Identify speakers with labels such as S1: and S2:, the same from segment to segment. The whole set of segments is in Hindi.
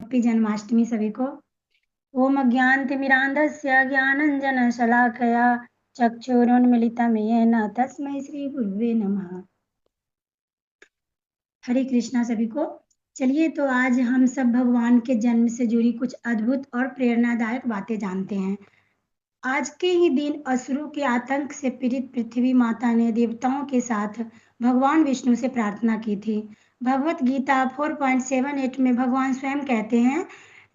S1: हैप्पी जन्माष्टमी सभी को। ओम अज्ञानतिमिरान्धस्य ज्ञानञ्जनशलाकया चक्षुरुन्मीलितं येन तस्मै श्री गुरुवे नमः। हरे कृष्णा सभी को। चलिए तो आज हम सब भगवान के जन्म से जुड़ी कुछ अद्भुत और प्रेरणादायक बातें जानते हैं। आज के ही दिन असुरों के आतंक से पीड़ित पृथ्वी माता ने देवताओं के साथ भगवान विष्णु से प्रार्थना की थी। भगवत गीता 4.78 में भगवान स्वयं कहते हैं,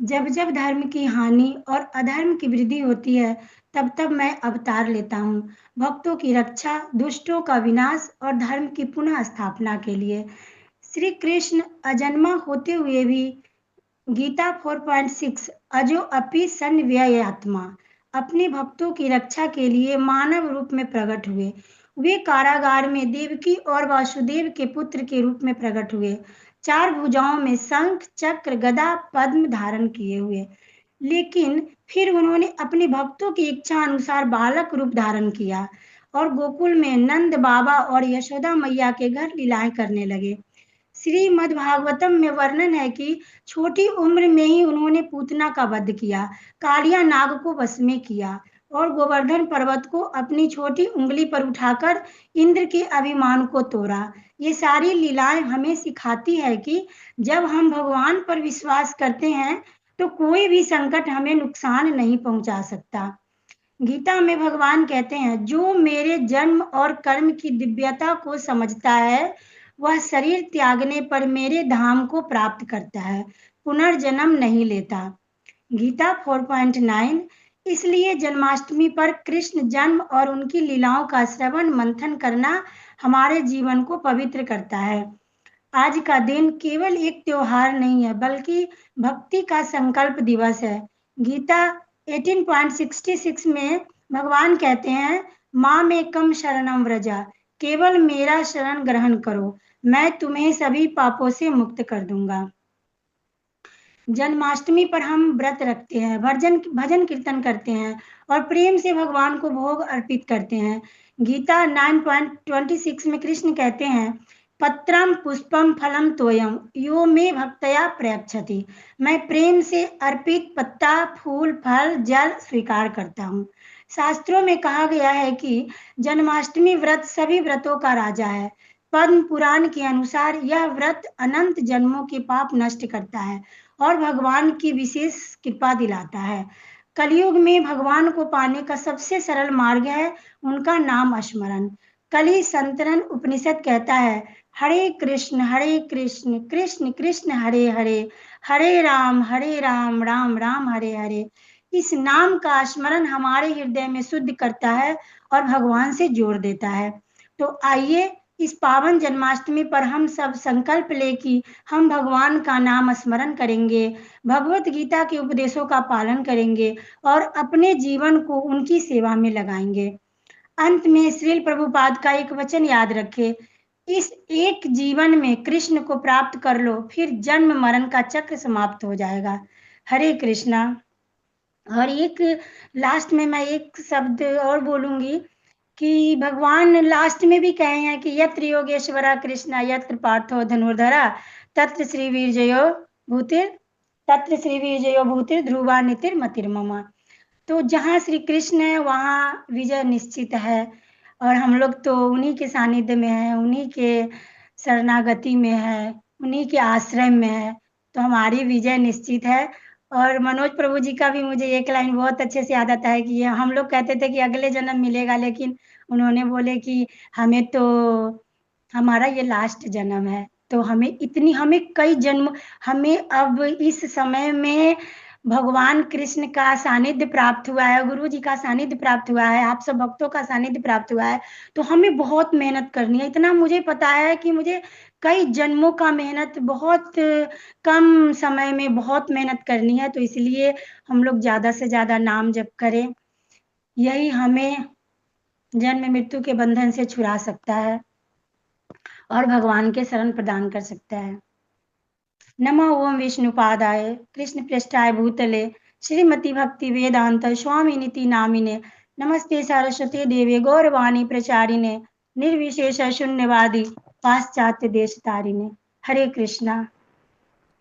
S1: जब जब धर्म की हानि और अधर्म की वृद्धि होती है, तब तब मैं अवतार लेता हूँ, भक्तों की रक्षा, दुष्टों का विनाश और धर्म की पुनः स्थापना के लिए। श्री कृष्ण अजन्मा होते हुए भी गीता 4.6 अजो अपि सन व्यय आत्मा अपने भक्तों की रक्षा के लिए मानव रूप में प्रकट हुए। वे कारागार में देवकी और वासुदेव के पुत्र के रूप में प्रकट हुए, 4 भुजाओं में शंख चक्र गदा पद्म धारण किए हुए। लेकिन फिर उन्होंने अपने भक्तों की इच्छा अनुसार बालक रूप धारण किया और गोकुल में नंद बाबा और यशोदा मैया के घर लीलाएं करने लगे। श्रीमद् भागवतम में वर्णन है कि छोटी उम्र में ही उन्होंने पूतना का वध किया, कालिया नाग को वश में किया और गोवर्धन पर्वत को अपनी छोटी उंगली पर उठाकर इंद्र के अभिमान को तोड़ा। ये सारी लीलाएं हमें सिखाती है कि जब हम भगवान पर विश्वास करते हैं तो कोई भी संकट हमें नुकसान नहीं पहुंचा सकता। गीता में भगवान कहते हैं, जो मेरे जन्म और कर्म की दिव्यता को समझता है, वह शरीर त्यागने पर मेरे धाम को प्राप्त करता है, पुनर्जन्म नहीं लेता। गीता 4.9 इसलिए जन्माष्टमी पर कृष्ण जन्म और उनकी लीलाओं का श्रवण मंथन करना हमारे जीवन को पवित्र करता है। आज का दिन केवल एक त्योहार नहीं है, बल्कि भक्ति का संकल्प दिवस है। गीता 18.66 में भगवान कहते हैं, माम एकम शरणम व्रजा, केवल मेरा शरण ग्रहण करो, मैं तुम्हें सभी पापों से मुक्त कर दूंगा। जन्माष्टमी पर हम व्रत रखते हैं, भजन कीर्तन करते हैं और प्रेम से भगवान को भोग अर्पित करते हैं। गीता 9.26 में कृष्ण कहते हैं, पत्रम पुष्पम फलम तोयम यो मे भक्तया प्रयच्छति, मैं प्रेम से अर्पित पत्ता फूल फल जल स्वीकार करता हूँ। शास्त्रों में कहा गया है कि जन्माष्टमी व्रत सभी व्रतों का राजा है। पद्म पुराण के अनुसार यह व्रत अनंत जन्मों के पाप नष्ट करता है और भगवान की विशेष कृपा दिलाता है। कलयुग में भगवान को पाने का सबसे सरल मार्ग है उनका नाम स्मरण। कलि संतरण उपनिषद कहता है, हरे कृष्ण कृष्ण कृष्ण हरे हरे, हरे राम राम राम हरे हरे। इस नाम का स्मरण हमारे हृदय में शुद्ध करता है और भगवान से जोड़ देता है। तो आइए इस पावन जन्माष्टमी पर हम सब संकल्प ले कि हम भगवान का नाम स्मरण करेंगे, भगवत गीता के उपदेशों का पालन करेंगे और अपने जीवन को उनकी सेवा में लगाएंगे। अंत में श्रील प्रभुपाद का एक वचन याद रखें, इस एक जीवन में कृष्ण को प्राप्त कर लो, फिर जन्म मरण का चक्र समाप्त हो जाएगा। हरे कृष्णा। और एक लास्ट में मैं एक शब्द और बोलूंगी कि भगवान लास्ट में भी कहे हैं कि यत्र योगेश्वरा कृष्णा यत्र पार्थो धनुर्धरा तत्र श्री वीरजयो भूतिर तत्र श्री वीरजयो भूतिर ध्रुवा नितिर मतिर्ममा। तो जहाँ श्री कृष्ण है वहाँ विजय निश्चित है और हम लोग तो उन्हीं के सानिध्य में है, उन्हीं के शरणागति में है, उन्हीं के आश्रय में है, तो हमारी विजय निश्चित है। और मनोज प्रभु जी का भी मुझे एक लाइन बहुत अच्छे से याद आता है कि हम लोग कहते थे कि अगले जन्म मिलेगा, लेकिन उन्होंने बोले कि हमें तो हमारा ये लास्ट जन्म है, तो हमें कई जन्म, हमें अब इस समय में भगवान कृष्ण का सानिध्य प्राप्त हुआ है, गुरु जी का सानिध्य प्राप्त हुआ है, आप सब भक्तों का सानिध्य प्राप्त हुआ है, तो हमें बहुत मेहनत करनी है। इतना मुझे पता है कि मुझे कई जन्मों का मेहनत बहुत कम समय में बहुत मेहनत करनी है, तो इसलिए हम लोग ज्यादा से ज्यादा नाम जप करें, यही हमें जन्म मृत्यु के बंधन से छुड़ा सकता है और भगवान के शरण प्रदान कर सकता है। नमो ओम विष्णुपादाय कृष्ण पृष्ठाय भूतले श्रीमती भक्ति वेदांत स्वामिनिति नामिने नमस्ते सरस्वती देवी गौरवाणी प्रचारिणे निर्विशेष शून्यवादी पाश्चात्य देश तारिणे। हरे कृष्णा।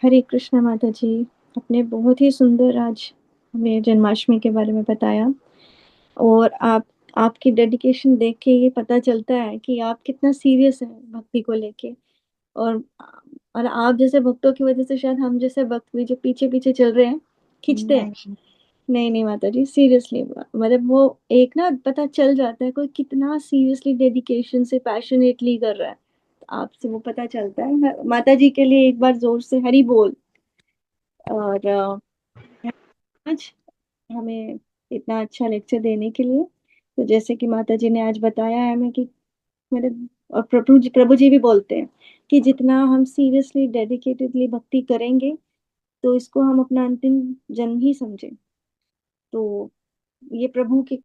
S2: हरे कृष्ण माता जी। आपने बहुत ही सुंदर आज हमें जन्माष्टमी के बारे में बताया। और आपकी डेडिकेशन देख के ये पता चलता है कि आप कितना सीरियस हैं भक्ति को लेके। और और आप जैसे भक्तों की वजह से शायद हम जैसे भक्त भी जो पीछे पीछे चल रहे हैं खींचते हैं।
S1: नहीं।
S2: नहीं नहीं माता जी, सीरियसली मतलब वो एक ना पता चल जाता है कोई कितना सीरियसली डेडिकेशन से पैशनेटली कर रहा है। आपसे वो पता चलता है। माता जी के लिए एक बार जोर से हरि बोल। और आज हमें इतना अच्छा लेक्चर देने के लिए। तो जैसे कि माता जी ने आज बताया है हमें कि मेरे और प्रभु जी भी बोलते हैं कि जितना हम सीरियसली डेडिकेटेडली भक्ति करेंगे तो इसको हम अपना अंतिम जन्म ही समझें। तो ये प्रभु की